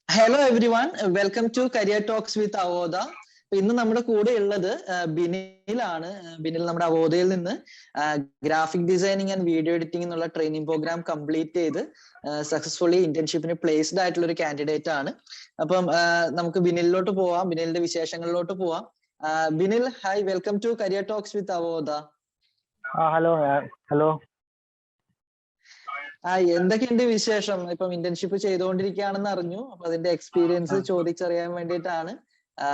Hello everyone, welcome to Career Talks with Avodha. ഇന്ന് നമ്മുടെ കൂടെ ഉള്ളത് ബിനിലാണ്. ബിനിൽ നമ്മുടെ അവോധയിൽ നിന്ന് graphic designing and video editing എന്നുള്ള ട്രെയിനിങ് പ്രോഗ്രാം കംപ്ലീറ്റ് ചെയ്ത് സക്സസ്ഫുള്ളി ഇന്റേൺഷിപ്പിന് പ്ലേസ്ഡ് ആയിട്ടുള്ള ഒരു കാൻഡിഡേറ്റ് ആണ്. അപ്പം നമുക്ക് ബിനിലിലോട്ട് പോവാം, ബിനിലിന്റെ വിശേഷങ്ങളിലോട്ട് പോവാം. Binil, hi, welcome to career talks with Avodha. Hello. എന്തൊക്കെയുണ്ട് വിശേഷം? ഇപ്പം ഇന്റേൺഷിപ്പ് ചെയ്തുകൊണ്ടിരിക്കുകയാണെന്ന് അറിഞ്ഞു. അപ്പൊ അതിന്റെ എക്സ്പീരിയൻസ് ചോദിച്ചറിയാൻ വേണ്ടിയിട്ടാണ്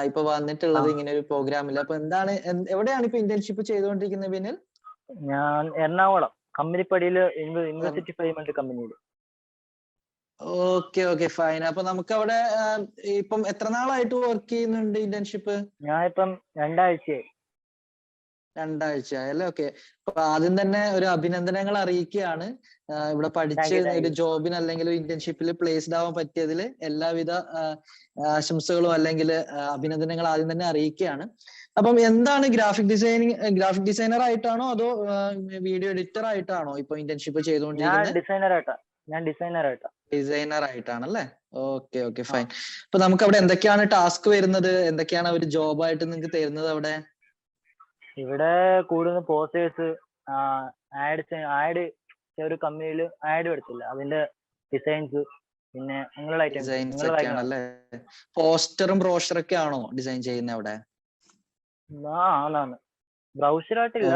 ഇപ്പൊ വന്നിട്ടുള്ളത് ഇങ്ങനെ ഒരു പ്രോഗ്രാമിൽ. അപ്പൊ എവിടെയാണ് ഇപ്പൊ ഇന്റേൺഷിപ്പ് ചെയ്തുകൊണ്ടിരിക്കുന്നത് ബിനിൽ? ഞാൻ എറണാകുളം കമ്പനിപ്പടിയില് യൂണിവേഴ്സിറ്റി 5 മന്ത് കമ്പനിയിൽ. Okay fine. അപ്പൊ നമുക്ക് അവിടെ ഇപ്പം എത്ര നാളായിട്ട് വർക്ക് ചെയ്യുന്നുണ്ട് ഇന്റേൺഷിപ്പ്? ഞാൻ ഇപ്പം 2 ആഴ്ചയായി അല്ലേ? ഓക്കെ. അപ്പൊ ആദ്യം തന്നെ ഒരു അഭിനന്ദനങ്ങൾ അറിയിക്കുകയാണ്. ഇവിടെ പഠിച്ച് ഒരു ജോബിന് അല്ലെങ്കിൽ ഒരു ഇന്റേൺഷിപ്പിൽ പ്ലേസ്ഡ് ആവാൻ പറ്റിയതിൽ എല്ലാവിധ ആശംസകളും അല്ലെങ്കിൽ അഭിനന്ദനങ്ങൾ ആദ്യം തന്നെ അറിയിക്കുകയാണ്. അപ്പം എന്താണ് ഗ്രാഫിക് ഡിസൈനർ ആയിട്ടാണോ അതോ വീഡിയോ എഡിറ്റർ ആയിട്ടാണോ ഇപ്പൊ ഇന്റേൺഷിപ്പ് ചെയ്തുകൊണ്ടിരിക്കുന്നത്? ഡിസൈനർ ആയിട്ടാണല്ലേ? Okay fine. അപ്പൊ നമുക്ക് അവിടെ എന്തൊക്കെയാണ് ടാസ്ക് വരുന്നത്? എന്തൊക്കെയാണ് ഒരു ജോബായിട്ട് നിങ്ങൾക്ക് തരുന്നത് അവിടെ? ഇവിടെ കൂടുതൽ പോസ്റ്റേഴ്സ്, ആഡ് ഒരു കമ്പനിയിൽ ആഡ് എടുത്തില്ല, അതിന്റെ ഡിസൈൻസ്, പിന്നെ ഡിസൈൻസ്. പോസ്റ്ററും ബ്രോഷറൊക്കെ ആണോ ഡിസൈൻ ചെയ്യുന്നത് അവിടെ? ബ്രൗഷറായിട്ടില്ല,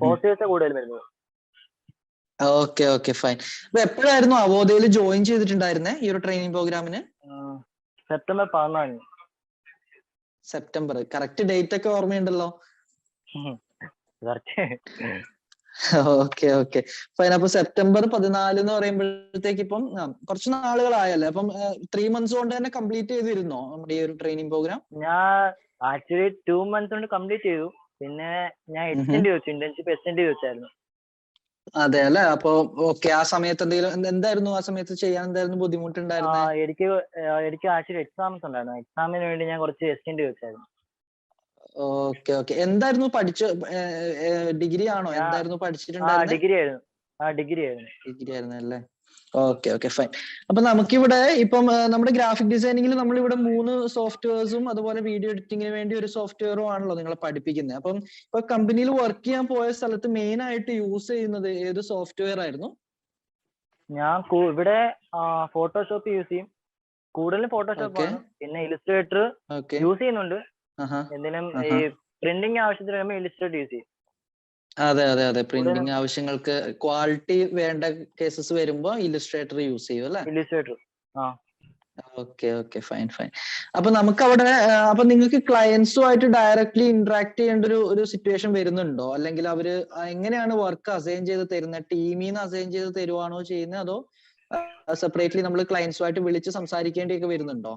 പോസ്റ്റേഴ്സ് കൂടുതൽ വരുന്നത്. Okay fine. അപ്പൊ എപ്പോഴായിരുന്നു അവോധയിൽ ജോയിൻ ചെയ്തിട്ടുണ്ടായിരുന്നേ ഈ ഒരു ട്രെയിനിങ് പ്രോഗ്രാമിന്? സെപ്റ്റംബർ 14. സെപ്റ്റംബർ. കറക്റ്റ് ഡേറ്റ് ഒക്കെ ഓർമ്മയുണ്ടല്ലോ? Okay fine. അപ്പൊ സെപ്റ്റംബർ 14 എന്ന് പറയുമ്പോഴത്തേക്ക് ഇപ്പം കുറച്ച് നാളുകളായല്ലേ? അപ്പം 3 months കൊണ്ട് തന്നെ കംപ്ലീറ്റ് ചെയ്തിരുന്നോ നമ്മുടെ ഈ ഒരു ട്രെയിനിങ് പ്രോഗ്രാം? ഞാൻ ആക്ച്വലി 2 months കൊണ്ട് കംപ്ലീറ്റ് ചെയ്തു. പിന്നെ ഞാൻ ഇന്റേൺഷിപ്പ് എക്സ്റ്റെൻഡ് വെച്ചായിരുന്നു. അതെ അല്ലെ? അപ്പൊ ഓക്കെ. ആ സമയത്ത് എന്തായിരുന്നു ആ സമയത്ത് ചെയ്യാൻ എന്തായിരുന്നു ബുദ്ധിമുട്ടുണ്ടായിരുന്നേ? എനിക്ക് ആക്ച്വലി എക്സാംസ് ഉണ്ടായിരുന്നു. എക്സാമിന് വേണ്ടി ഞാൻ കുറച്ച് എക്സ്റ്റെൻഡ് വെച്ചായിരുന്നു. ഓക്കെ. എന്തായിരുന്നു ഡിഗ്രി ആണോ? എന്തായിരുന്നു പഠിച്ചിട്ടുണ്ടായിരുന്നത്? ഡിഗ്രി ആയിരുന്നു അല്ലേ? Okay fine. അപ്പൊ നമുക്കിവിടെ ഇപ്പം നമ്മുടെ ഗ്രാഫിക് ഡിസൈനിങ്ങിൽ നമ്മൾ ഇവിടെ 3 സോഫ്റ്റ്വെയർസും അതുപോലെ വീഡിയോ എഡിറ്റിംഗിന് വേണ്ടി ഒരു സോഫ്റ്റ്വെയറും ആണല്ലോ നിങ്ങളെ പഠിപ്പിക്കുന്നത്. അപ്പം ഇപ്പൊ കമ്പനിയിൽ വർക്ക് ചെയ്യാൻ പോയ സ്ഥലത്ത് മെയിൻ ആയിട്ട് യൂസ് ചെയ്യുന്നത് ഏത് സോഫ്റ്റ്വെയർ ആയിരുന്നു? ഞാൻ ഇവിടെ ഫോട്ടോഷോപ്പ് യൂസ് ചെയ്യും, കൂടുതലും ഫോട്ടോഷോപ്പ് ആണ്. പിന്നെ ഇലിസ്ട്രേറ്റർ യൂസ് ചെയ്യുന്നുണ്ട്. എന്തെങ്കിലും ഈ പ്രിന്റിംഗ് ആവശ്യത്തിന് വരുമ്പോൾ ഇലിസ്ട്രേറ്റർ യൂസ് ചെയ്യും. അതെ. പ്രിന്റിംഗ് ആവശ്യങ്ങൾക്ക് ക്വാളിറ്റി വേണ്ട കേസസ് വരുമ്പോ ഇലിസ്ട്രേറ്റർ യൂസ് ചെയ്യും അല്ലെ? Okay fine. അപ്പൊ നമുക്ക് അവിടെ അപ്പൊ നിങ്ങൾക്ക് ക്ലയൻസുമായിട്ട് ഡയറക്ട്ലി ഇന്ററാക്ട് ചെയ്യേണ്ട ഒരു സിറ്റുവേഷൻ വരുന്നുണ്ടോ? അല്ലെങ്കിൽ അവര് എങ്ങനെയാണ് വർക്ക് അസൈൻ ചെയ്ത് തരുന്നത്? ടീമിൽ നിന്ന് അസൈൻ ചെയ്ത് തരുവാണോ ചെയ്യുന്നത്, അതോ സെപ്പറേറ്റ്ലി നമ്മൾ ക്ലയൻസുമായിട്ട് വിളിച്ച് സംസാരിക്കേണ്ടിയൊക്കെ വരുന്നുണ്ടോ?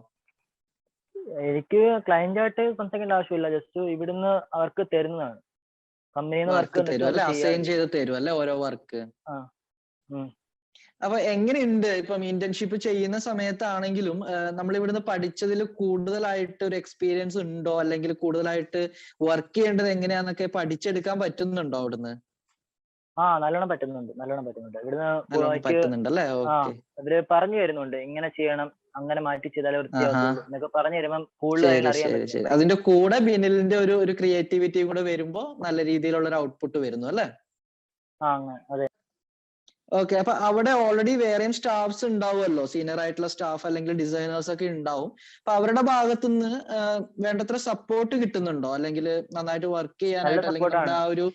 എനിക്ക് ക്ലയന്റുമായിട്ട് സംസാരിക്കേണ്ട ആവശ്യമില്ല, ജസ്റ്റ് ഇവിടുന്ന് അവർക്ക് തരുന്നതാണ്. വർക്ക് തരും അല്ലെ? അസൈൻ ചെയ്ത് തരും അല്ലെ ഓരോ വർക്ക്? അപ്പൊ എങ്ങനെയുണ്ട് ഇപ്പം ഇന്റേൺഷിപ്പ് ചെയ്യുന്ന സമയത്താണെങ്കിലും നമ്മൾ ഇവിടുന്ന് പഠിച്ചതിൽ കൂടുതലായിട്ട് ഒരു എക്സ്പീരിയൻസ് ഉണ്ടോ? അല്ലെങ്കിൽ കൂടുതലായിട്ട് വർക്ക് ചെയ്യേണ്ടത് എങ്ങനെയാന്നൊക്കെ പഠിച്ചെടുക്കാൻ പറ്റുന്നുണ്ടോ അവിടുന്ന്? നല്ലോണം പറ്റുന്നുണ്ട്. പറ്റുന്നുണ്ട് അല്ലേ? അവര് പറഞ്ഞു തരുന്നുണ്ട്, ഇങ്ങനെ ചെയ്യണം, അങ്ങനെ മാറ്റി ചെയ്താലേ വൃത്തിയാക്കുള്ളൂ എന്നൊക്കെ പറഞ്ഞു തരുമ്പോൾ കൂടുതൽ അറിയാൻ പറ്റും. അതിന്റെ കൂടെ ബിനിലിന്റെ ഒരു ക്രിയേറ്റിവിറ്റി കൂടെ വരുമ്പോ നല്ല രീതിയിലുള്ള ഒരു ഔട്ട്പുട്ട് വരുന്നു അല്ലേ? അതെ. ഓക്കെ. അപ്പൊ അവിടെ ഓൾറെഡി വേറെയും സ്റ്റാഫ്സ് ഉണ്ടാവുമല്ലോ, സീനിയർ ആയിട്ടുള്ള സ്റ്റാഫ് അല്ലെങ്കിൽ ഡിസൈനേഴ്സ് ഒക്കെ ഉണ്ടാവും. അപ്പൊ അവരുടെ ഭാഗത്തുനിന്ന് വേണ്ടത്ര സപ്പോർട്ട് കിട്ടുന്നുണ്ടോ? അല്ലെങ്കിൽ നന്നായിട്ട് വർക്ക് ചെയ്യാനായിട്ട് അല്ലെങ്കിൽ ആ ഒരു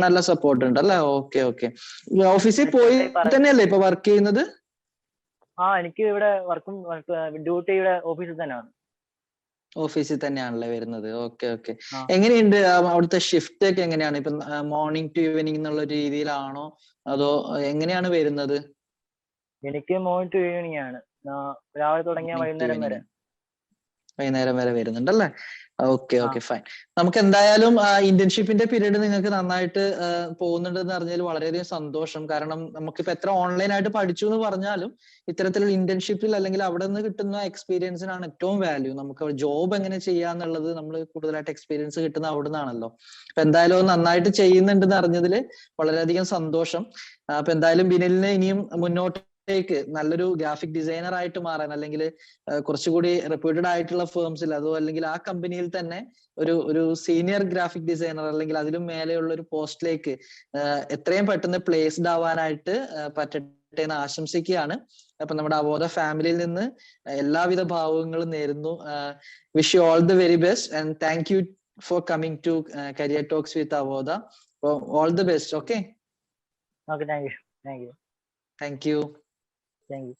നല്ല സപ്പോർട്ട് ഉണ്ട് അല്ലേ? ഓക്കെ. ഓഫീസിൽ പോയി തന്നെയല്ലേ ഇപ്പൊ വർക്ക് ചെയ്യുന്നത്? എനിക്ക് ഇവിടെ ഡ്യൂട്ടി ഇവിടെ ഓഫീസിൽ തന്നെയാണല്ലേ വരുന്നത്? ഓക്കെ. എങ്ങനെയുണ്ട് അവിടുത്തെ ഷിഫ്റ്റ് ഒക്കെ എങ്ങനെയാണ്? ഇപ്പൊ മോർണിംഗ് ടു ഈവനിങ് എന്നുള്ള രീതിയിലാണോ അതോ എങ്ങനെയാണ് വരുന്നത്? എനിക്ക് മോർണിംഗ് ടു ഈവനിങ് ആണ്. രാവിലെ തുടങ്ങിയ വൈകുന്നേരം വരെ വരുന്നുണ്ടല്ലേ? Okay fine. നമുക്ക് എന്തായാലും ഇന്റേൺഷിപ്പിന്റെ പീരീഡ് നിങ്ങൾക്ക് നന്നായിട്ട് പോകുന്നുണ്ടെന്ന് അറിഞ്ഞാൽ വളരെയധികം സന്തോഷം. കാരണം നമുക്കിപ്പോ എത്ര ഓൺലൈൻ ആയിട്ട് പഠിച്ചു എന്ന് പറഞ്ഞാലും ഇത്തരത്തിലുള്ള ഇന്റേൺഷിപ്പിൽ അല്ലെങ്കിൽ അവിടെ നിന്ന് കിട്ടുന്ന എക്സ്പീരിയൻസിനാണ് ഏറ്റവും വാല്യൂ. നമുക്ക് ജോബ് എങ്ങനെ ചെയ്യാന്നുള്ളത് നമ്മൾ കൂടുതലായിട്ട് എക്സ്പീരിയൻസ് കിട്ടുന്ന അവിടെ നിന്നാണല്ലോ. അപ്പൊ എന്തായാലും നന്നായിട്ട് ചെയ്യുന്നുണ്ടെന്ന് അറിഞ്ഞതിൽ വളരെയധികം സന്തോഷം. അപ്പൊ എന്തായാലും ബിനിലിന് ഇനിയും മുന്നോട്ട് പോസ്റ്റിലേക്ക് നല്ലൊരു ഗ്രാഫിക് ഡിസൈനർ ആയിട്ട് മാറാൻ, അല്ലെങ്കിൽ കുറച്ചുകൂടി റെപ്യൂട്ടഡ് ആയിട്ടുള്ള ഫേംസിൽ അതോ അല്ലെങ്കിൽ ആ കമ്പനിയിൽ തന്നെ ഒരു സീനിയർ ഗ്രാഫിക് ഡിസൈനർ അല്ലെങ്കിൽ അതിലും മേലെയുള്ള ഒരു പോസ്റ്റിലേക്ക് എത്രയും പെട്ടെന്ന് പ്ലേസ്ഡ് ആവാനായിട്ട് പറ്റട്ടെ എന്ന് ആശംസിക്കുകയാണ്. അപ്പൊ നമ്മുടെ അവോധ ഫാമിലിയിൽ നിന്ന് എല്ലാവിധ ഭാവങ്ങളും നേരുന്നു. Wish you all the very best and thank you for coming to career talks with Avodha. All the best. Okay, thank you. Thank you. Thank U.